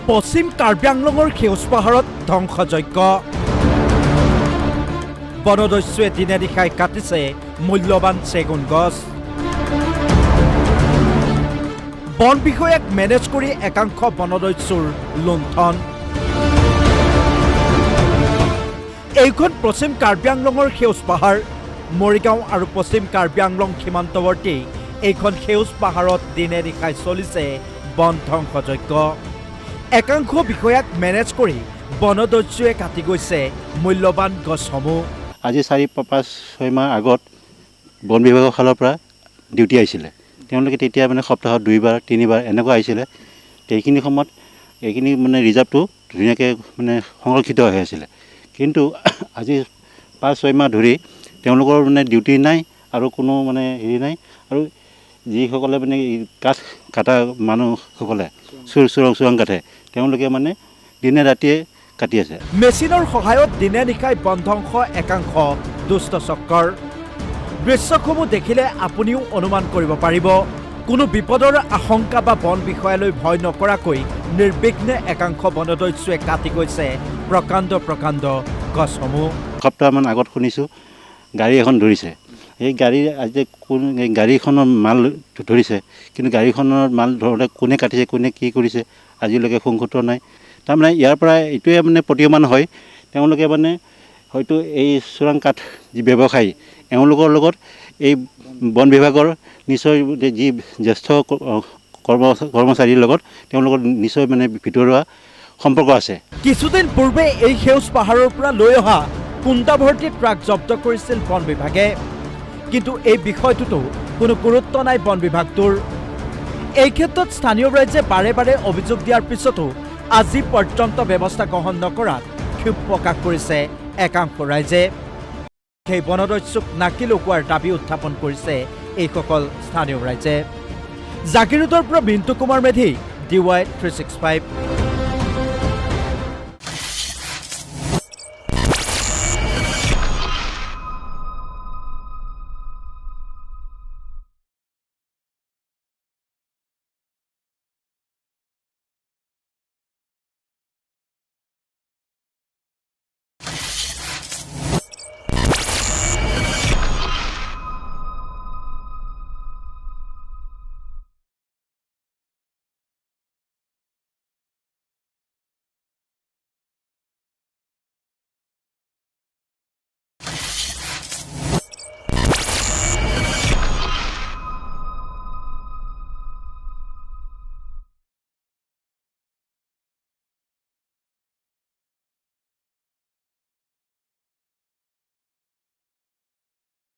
পশ্চিম কাৰ্বি আংলঙৰ সেউজ পাহাৰত ধ্বংসযজ্ঞ বনদস্যুৱে দিনে নিশাই কাটিছে মূল্যৱান চেগুন গছ বন বিষয়াক মেনেজ কৰি একাংশ বনদস্যুৰ লুণ্ঠন এইখন পশ্চিম কাৰ্বি আংলঙৰ সেউজ পাহাৰ মৰিগাঁও আৰু পশ্চিম কাৰ্বি আংলং সীমান্তৱৰ্তী এইখন সেউজ পাহাৰত দিনে নিশাই চলিছে বন ধ্বংসযজ্ঞ একাংশ বিষয়াক মেনেজ কৰি বনদস্যুৱে কাটি গৈছে মূল্যৱান গছসমূহ আজি 4-5-6 মাহ আগত বন বিভাগৰ ফালৰ পৰা ডিউটি আহিছিলে তেওঁলোকে তেতিয়া মানে সপ্তাহত 2বাৰ 3বাৰ এনেকুৱা আহিছিলে এইখিনি সময়ত এইখিনি মানে ৰিজাৰ্ভটো ধুনীয়াকৈ মানে সংৰক্ষিত হৈ আছিলে কিন্তু আজি 5-6 মাহ ধৰি তেওঁলোকৰ মানে ডিউটি নাই আৰু কোনো মানে হেৰি নাই আৰু যিসকলে মানে কাঠ কাটা মানুহসকলে চোৰাং কাটে তেওঁলোকে মানে দিনে ৰাতিয়ে কাটি আছে মেচিনৰ সহায়ত দিনে নিশাই বন ধ্বংস একাংশ দুষ্ট চক্ৰৰ দৃশ্যসমূহ দেখিলে আপুনিও অনুমান কৰিব পাৰিব কোনো বিপদৰ আশংকা বা বন বিষয়ালৈ ভয় নকৰাকৈ নিৰ্বিঘ্নে একাংশ বনদস্যুৱে কাটি গৈছে প্ৰকাণ্ড গছসমূহ সপ্তাহমান আগত শুনিছোঁ গাড়ী এখন ধৰিছে এই গাড়ী আজি গাড়ীখনৰ মাল ধৰিছে কিন্তু গাড়ীখনৰ মাল ধৰোঁতে কোনে কাটিছে কোনে কি কৰিছে আজিলৈকে সংসূত্ৰ নাই তাৰমানে ইয়াৰ পৰা এইটোৱে মানে প্ৰতীয়মান হয় তেওঁলোকে মানে হয়তো এই চোৰাং কাঠ যি ব্যৱসায়ী এওঁলোকৰ লগত এই বন বিভাগৰ নিশ্চয় যি জ্যেষ্ঠ কৰ্মচাৰীৰ লগত তেওঁলোকৰ নিশ্চয় মানে ভিতৰুৱা সম্পৰ্ক আছে কিছুদিন পূৰ্বে এই সেউজ পাহাৰৰ পৰা লৈ অহা কুণ্টাভৰ্তি ট্ৰাক জব্দ কৰিছিল বন বিভাগে কিন্তু এই বিষয়টোতো কোনো গুৰুত্ব নাই বন বিভাগটোৰ এই ক্ষেত্ৰত স্থানীয় ৰাইজে বাৰে অভিযোগ দিয়াৰ পিছতো আজি পৰ্যন্ত ব্যৱস্থা গ্ৰহণ নকৰাত ক্ষোভ প্ৰকাশ কৰিছে একাংশ ৰাইজে সেই বনদস্যুক নাকি লুকুৱাৰ দাবী উত্থাপন কৰিছে এইসকল স্থানীয় ৰাইজে জাগিৰোডৰ পৰা মিণ্টু কুমাৰ মেধি DY 365